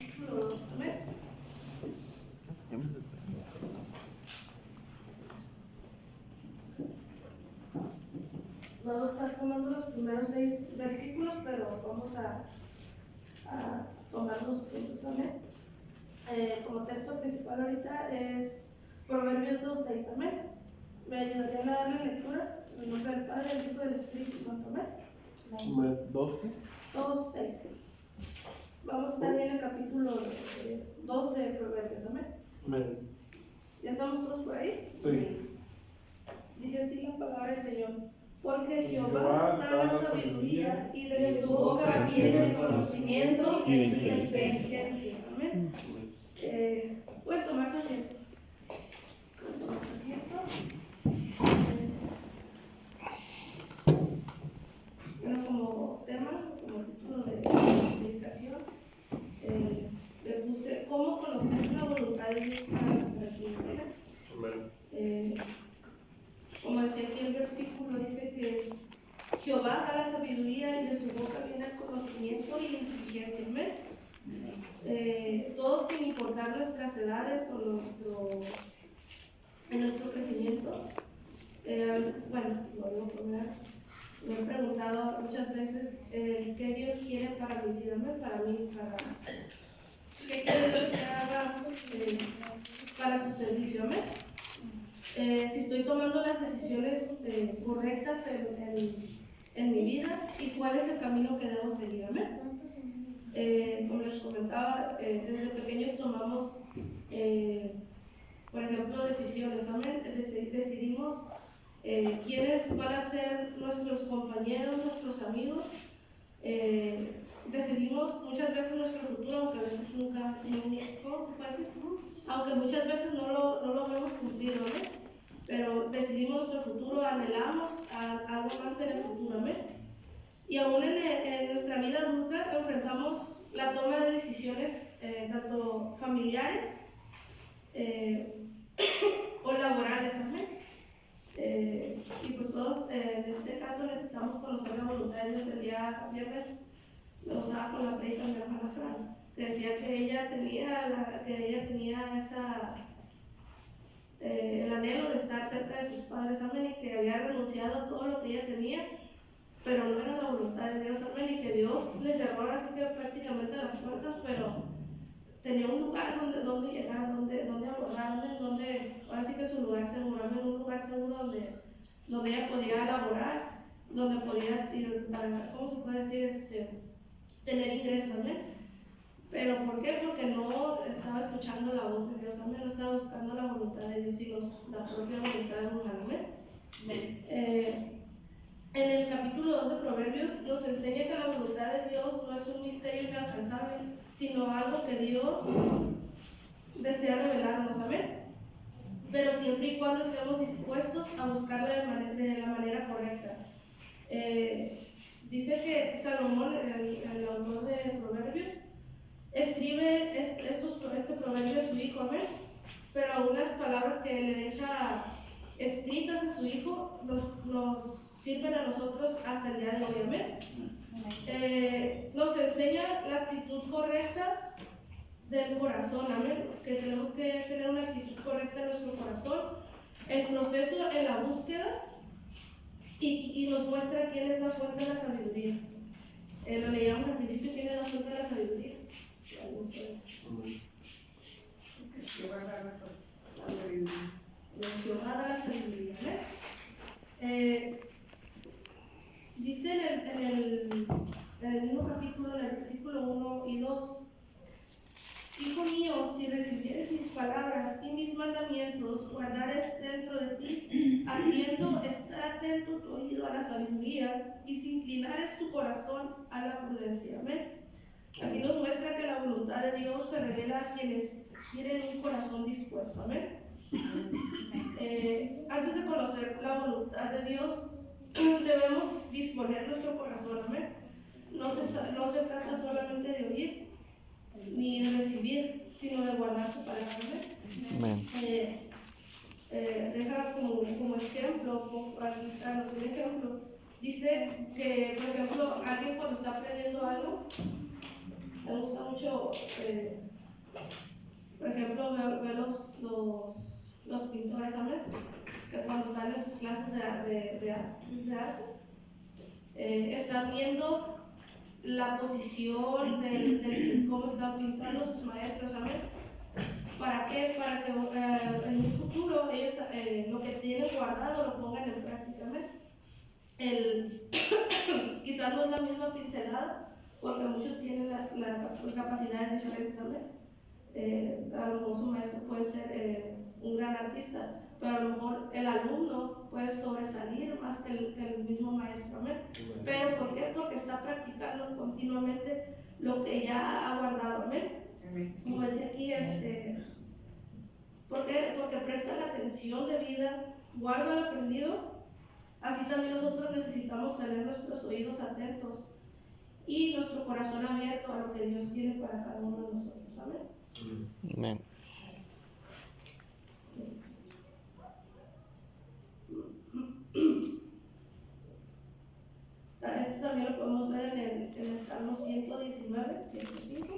Amén. Vamos a estar tomando los primeros 6 versículos, pero vamos a tomar los puntos. Amén. Como texto principal ahorita es Proverbios 2:6. Amén. ¿Me ayudarían a darle lectura? En el nombre del Padre, del Hijo y del Espíritu Santo. Amén. 2:6. Vamos a estar en el capítulo 2 de Proverbios. Amén. Amén. ¿Ya estamos todos por ahí? Sí. Dice así la palabra del Señor. Porque Jehová da la sabiduría y de su boca viene el conocimiento y la inteligencia. Amén. Pueden tomar su asiento. Bueno, como tema, como título de explicación, le puse ¿cómo conocer la voluntad de Dios para nuestra vida? Amén. Como decía aquí el versículo, dice que Jehová da la sabiduría y de su boca viene el conocimiento y la inteligencia. Amén. Todos, sin importar nuestras edades o nuestro crecimiento, a veces, bueno, lo digo primero, me he preguntado muchas veces qué Dios quiere para mi vida, ¿no? Para mí, qué quiere Dios que haga para su servicio. Amén. Si estoy tomando las decisiones correctas en mi vida y cuál es el camino que debo seguir. Amén. Como les comentaba, desde pequeños tomamos, por ejemplo, decisiones. Amén. Decidimos quiénes van a ser nuestros compañeros, nuestros amigos. Decidimos muchas veces nuestro futuro, aunque a veces nunca, aunque muchas veces no lo vemos cumplido, ¿no? Pero decidimos nuestro futuro, anhelamos algo más en el futuro. ¿Amén? Y aún en nuestra vida adulta enfrentamos la toma de decisiones tanto familiares o laborales. ¿Amén? Y pues todos en este caso necesitamos conocer la voluntad de Dios. El día viernes me gozaba con la predica de mi hermana Fran, que decía que ella tenía el anhelo de estar cerca de sus padres. Amén. Y que había renunciado a todo lo que ella tenía, pero no era la voluntad de Dios. Amén. Y que Dios les cerró así que prácticamente las puertas, pero tenía un lugar donde llegar, donde abordar. Amén. Ahora sí que es un lugar seguro. Amén. Un lugar seguro donde ella podía laborar, donde podía, ¿cómo se puede decir? Tener ingresos. Amén. ¿Pero por qué? Porque no estaba escuchando la voz de Dios. Amén. No estaba buscando la voluntad de Dios, sino la propia voluntad humana. Amén. En el capítulo 2 de Proverbios nos enseña que la voluntad de Dios no es un misterio inalcanzable, sino algo que Dios desea revelarnos. Amén. Pero siempre y cuando estemos dispuestos a buscarla de la manera correcta. Dice que Salomón, el autor de Proverbios, escribe este proverbio a su hijo. Amén. Pero algunas palabras que le deja escritas a su hijo nos sirven a nosotros hasta el día de hoy. Amén. Nos enseña la actitud correcta del corazón. Amén. Que tenemos que tener una actitud correcta en nuestro corazón, el proceso en la búsqueda, y nos muestra quién es la fuente de la sabiduría. Lo leíamos al principio, quién es la fuente de la sabiduría. Jehová da la sabiduría. Dice en el mismo capítulo, en el versículo 1 y 2: Hijo mío, si recibieres mis palabras y mis mandamientos, guardares dentro de ti, haciendo estar atento tu oído a la sabiduría, y si inclinares tu corazón a la prudencia. Amén. Aquí nos muestra que la voluntad de Dios se revela a quienes tienen un corazón dispuesto. Amén. Antes de conocer la voluntad de Dios, debemos disponer nuestro corazón. Amén. No se trata solamente de oír ni de recibir, sino de guardar su palabra. Amén. Deja como ejemplo, un ejemplo, dice que, por ejemplo, alguien cuando está aprendiendo algo, Me gusta mucho, por ejemplo, ver los pintores también, que cuando están en sus clases de arte, están viendo la posición de cómo están pintando sus maestros, ¿amén? ¿Para qué? Para que en un futuro ellos lo que tienen guardado lo pongan en práctica, ¿amén? Quizás no es la misma pincelada, porque muchos tienen capacidades diferentes, ¿amén? A lo mejor su maestro puede ser un gran artista, pero a lo mejor el alumno puede sobresalir más que el mismo maestro, ¿amén? ¿Pero por qué? Porque está practicando continuamente lo que ya ha guardado, ¿amén? Como decía aquí, ¿por qué? Porque presta la atención debida, guarda el aprendido. Así también nosotros necesitamos tener nuestros oídos atentos y nuestro corazón abierto a lo que Dios tiene para cada uno de nosotros, ¿amén? Amén. Esto también lo podemos ver en el Salmo 119, 105.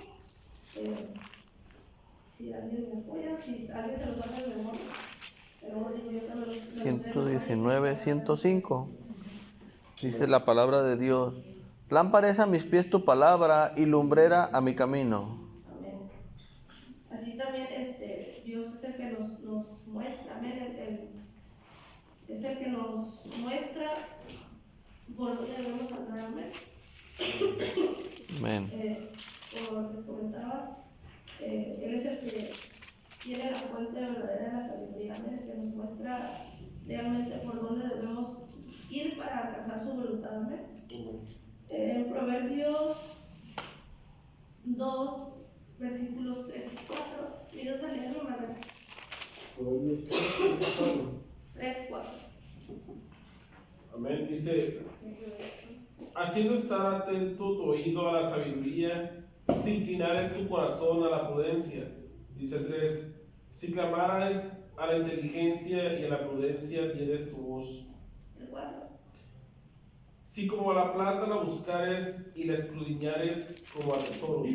Si alguien me apoya, si alguien se lo sabe de memoria. 119, 105. Dice la palabra de Dios: lámpara es a mis pies tu palabra y lumbrera a mi camino. Amén. Así también Dios es el que nos muestra, amén. Es el que nos muestra por dónde debemos andar, amén. Amén. Como les comentaba, Él es el que tiene la fuente verdadera de la sabiduría, amén, el que nos muestra realmente por dónde debemos ir para alcanzar su voluntad, amén. En Proverbios 2, versículos 3 y 4, Dios a leer, hermano. Proverbios 3, 4. Amén. Dice: haciendo estar atento tu oído a la sabiduría, si inclinares tu corazón a la prudencia. Dice 3: si clamares a la inteligencia y a la prudencia dieres tu voz. El 4. Si como a la plata la buscares y la escudriñares como a tesoros.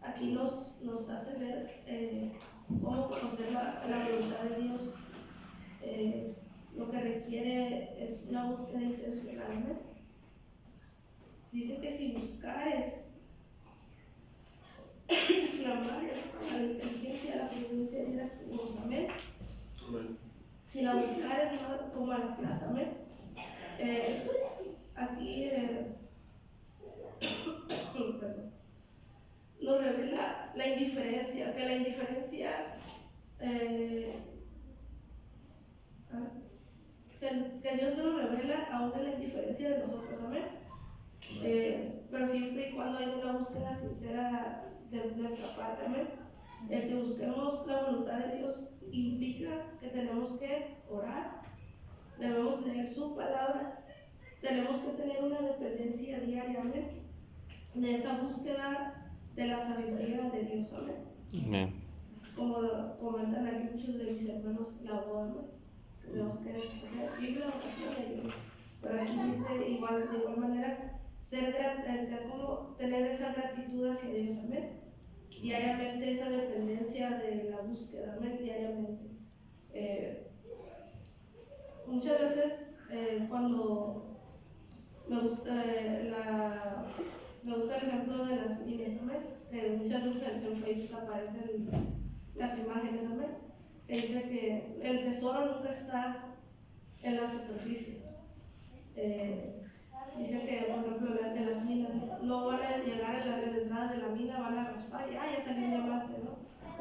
Aquí nos hace ver cómo conocer la voluntad de Dios. Lo que requiere es una búsqueda intencional, ¿no? Dice que si buscares clamares a la inteligencia, a la prudencia y las cosas, amén. Si la buscares como a la plata, amén. Aquí nos revela la indiferencia, que la indiferencia que Dios nos revela aún en la indiferencia de nosotros, amén. Pero siempre y cuando hay una búsqueda sincera de nuestra parte, amén. El que busquemos la voluntad de Dios implica que tenemos que orar, debemos leer su palabra, tenemos que tener una dependencia diaria, amén, de esa búsqueda de la sabiduría de Dios, amén. Amén. Como comentan aquí muchos de mis hermanos, la boda, ¿no? Tenemos que vivir la oración de Dios. Pero aquí dice de igual manera, como tener esa gratitud hacia Dios, amén. Diariamente esa dependencia de la búsqueda, amén, diariamente. Muchas veces cuando me gusta el ejemplo de las niñas, amén, muchas veces en Facebook aparecen las imágenes, amén, que dice que el tesoro nunca está en la superficie. Dice que, por ejemplo, en las minas no van a llegar a la entrada de la mina, van a raspar y ya salió un diamante, ¿no?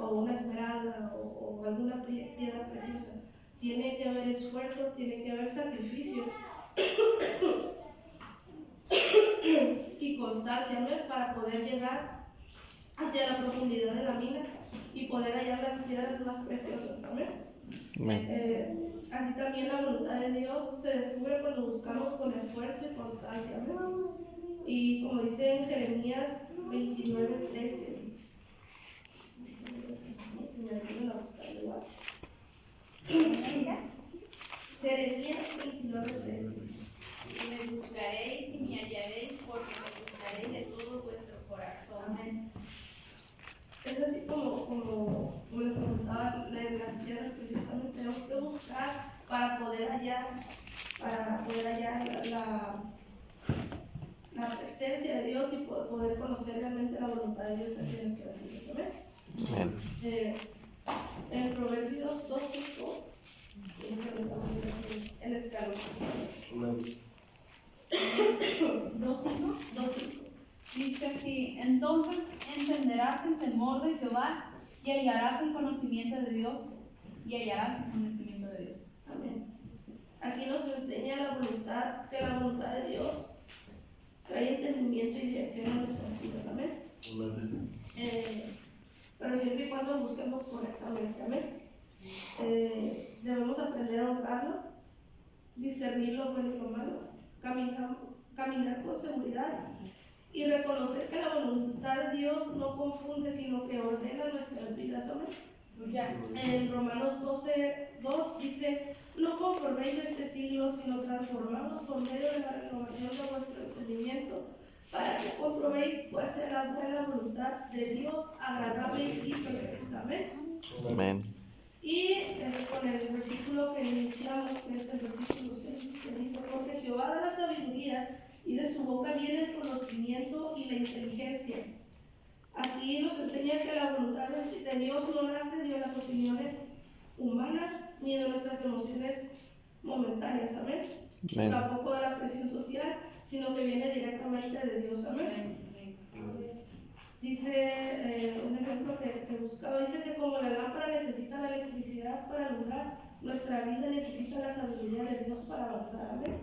O una esmeralda o alguna piedra preciosa. Tiene que haber esfuerzo, tiene que haber sacrificio y constancia, ¿no? Para poder llegar hacia la profundidad de la mina y poder hallar las piedras más preciosas, ¿amén? Así también la voluntad de Dios se descubre cuando buscamos con esfuerzo y constancia, ¿no? Y como dice en Jeremías 29:13, Jeremías 29:13. Y me buscaréis y me hallaréis, porque me buscaréis de todo vuestro corazón. poder conocer realmente la voluntad de Dios hacia nuestras vidas. Amén. Amén. En Proverbios 2:5, el escalón. 2:5 dice así: entonces entenderás el temor de Jehová y hallarás el conocimiento de Dios. Amén. Aquí nos enseña que la voluntad de Dios trae entendimiento y dirección a nuestras vidas. Amén. Pero siempre y cuando busquemos correctamente. Amén. Debemos aprender a honrarlo, discernir lo bueno y lo malo, caminar con seguridad y reconocer que la voluntad de Dios no confunde, sino que ordena nuestras vidas. Amén. En Romanos 12:2 dice: no conforméis de este siglo, sino transformados por medio de la renovación de vuestro entendimiento, para que comprobéis cuál sea la buena voluntad de Dios, agradable y perfecta. Amén. Amén. Y con el versículo que iniciamos, que es el versículo 6, que dice: porque Jehová da la sabiduría, y de su boca viene el conocimiento y la inteligencia. Aquí nos enseña que la voluntad de Dios no nace de las opiniones humanas ni de nuestras emociones momentáneas. Amén. Amén. Tampoco de la presión social, sino que viene directamente de Dios. Amén. Dice un ejemplo que buscaba, dice que como la lámpara necesita la electricidad para alumbrar, nuestra vida necesita la sabiduría de Dios para avanzar. Amén.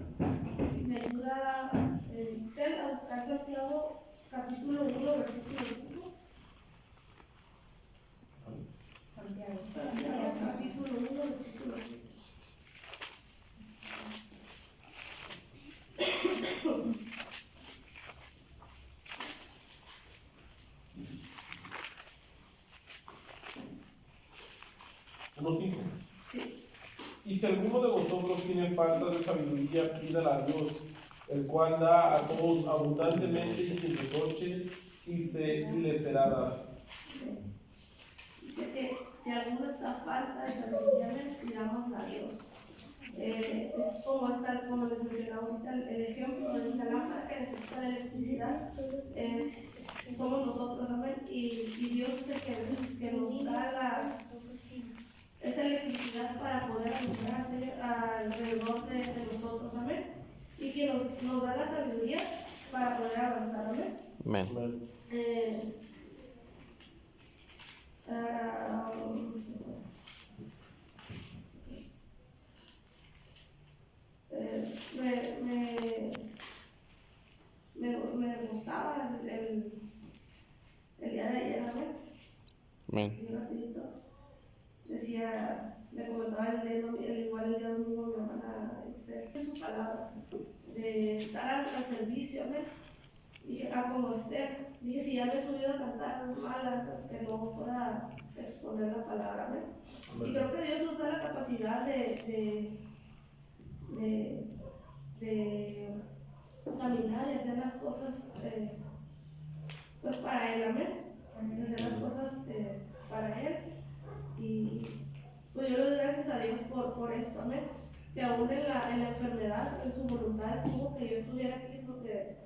Si me ayuda Ixel a buscar Santiago capítulo 1, versículo 5. Santiago capítulo 1, versículo 5. Sí. Y si alguno de vosotros tiene falta de sabiduría, pídala a Dios, el cual da a todos abundantemente y sin reproche, y le será dada. Dice que si alguno está a falta de sabiduría, pidámosla a Dios. Es como les mencionaba ahorita, el ejemplo de la lámpara que necesita la electricidad somos nosotros. Amén. Y Dios es el que nos da esa electricidad para poder alumbrarse alrededor de nosotros. Amén. Y que nos da la sabiduría para poder avanzar. Amén. Amén. Me gozaba el día de ayer. Amén. Amén. Sí, rapidito. Decía, le comentaba igual el día domingo mi hermana Ixel, su palabra de estar al servicio. Amén. Dije, como Esther, dije, si ya me he subido a cantar mala, que no pueda exponer la palabra. Amén. Y creo que Dios nos da la capacidad de caminar y hacer las cosas pues para Él. Amén. De hacer las cosas para Él. Y pues yo le doy gracias a Dios por esto. Amén. Que aún en la enfermedad, en su voluntad estuvo que yo estuviera aquí, porque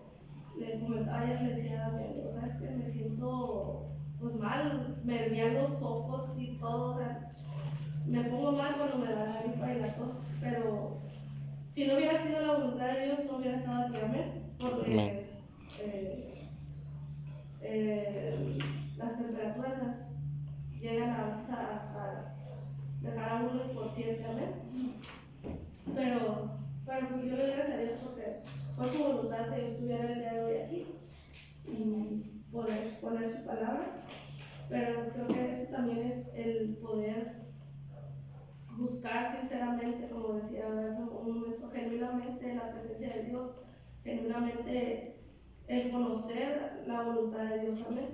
le comentaba ayer, le decía a mi amigo, sabes que me siento pues mal, me hervían los ojos y todo, o sea, me pongo mal cuando me da la gripa y la tos, pero si no hubiera sido la voluntad de Dios, no hubiera estado aquí. Amén. Porque las temperaturas llegan hasta dejar a uno inconsciente. Amén. Pero pues yo le doy gracias a Dios porque fue su voluntad que yo estuviera el día de hoy aquí y poder exponer su palabra. Pero creo que eso también es el poder buscar sinceramente, como decía hace un momento, genuinamente la presencia de Dios, genuinamente el conocer la voluntad de Dios. Amén.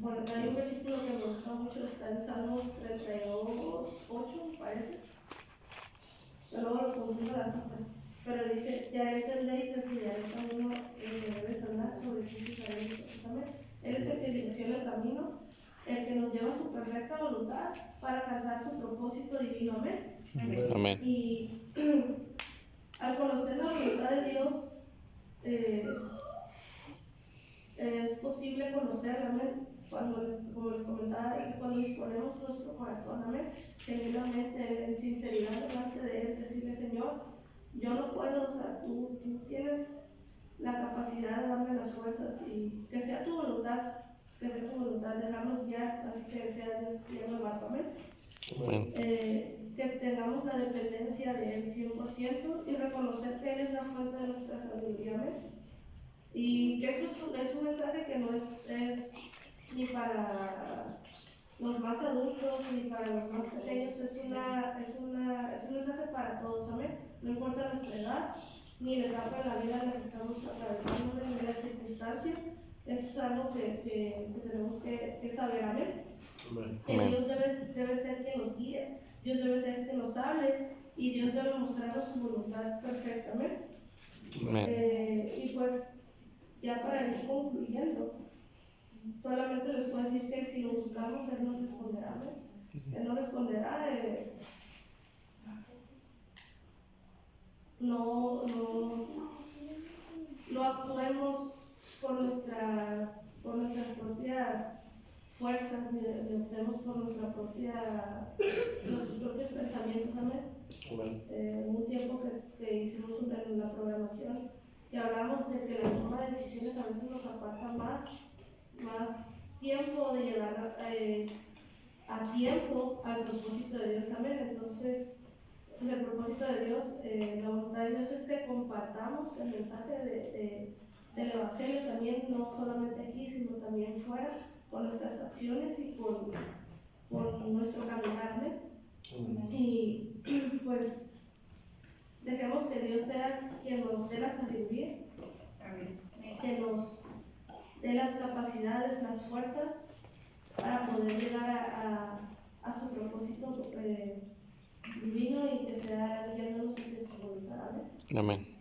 Porque hay un versículo que me gusta mucho, está en Salmos 32:8, me parece. Pero luego lo confundo las citas. Pero dice: te haré entender y te enseñaré el camino en que debes andar, sobre ti fijaré mis ojos. Amén. Él es el que direcciona el camino, el que nos lleva a su perfecta voluntad para alcanzar su propósito divino. Amén. Amén. Y al conocer la voluntad de Dios, es posible conocerla, amén. Como les comentaba, cuando disponemos nuestro corazón, amén, genuinamente, en sinceridad delante de Él, decirle, Señor, yo no puedo, o sea, tú tienes la capacidad de darme las fuerzas y que sea tu voluntad, dejarnos guiar, así que sea Dios guiando el barco, amén. Amén. Que tengamos la dependencia de Él 100% y reconocer que Él es la fuente de nuestra sabiduría, amén. Y que eso es un mensaje que no es ni para los más adultos ni para los más pequeños, es un mensaje para todos, amén. No importa nuestra edad, ni la etapa de la vida en la que estamos atravesando, ni las circunstancias, eso es algo que tenemos que saber, amén. Que Dios debe ser quien nos guíe, Dios debe ser quien nos hable y Dios debe mostrarnos su voluntad perfecta, amén. Y pues, ya para ir concluyendo, solamente les puedo decir que si lo buscamos, Él nos responderá, amén. Él nos responderá. No actuemos por nuestras propias fuerzas, ni optemos por nuestros propios pensamientos, amén. Un tiempo que hicimos la programación, que hablamos de que la toma de decisiones a veces nos aparta más tiempo de llegar a tiempo al propósito de Dios, amén. Entonces, pues el propósito de Dios, la voluntad de Dios es que compartamos el mensaje del Evangelio también, no solamente aquí, sino también fuera, con nuestras acciones y con nuestro caminar, amén. Y pues dejemos que Dios sea quien nos dé la sabiduría, que nos dé las capacidades, las fuerzas para poder llegar a su propósito divino y que sea guiándonos hacia su voluntad. Amén. Amén.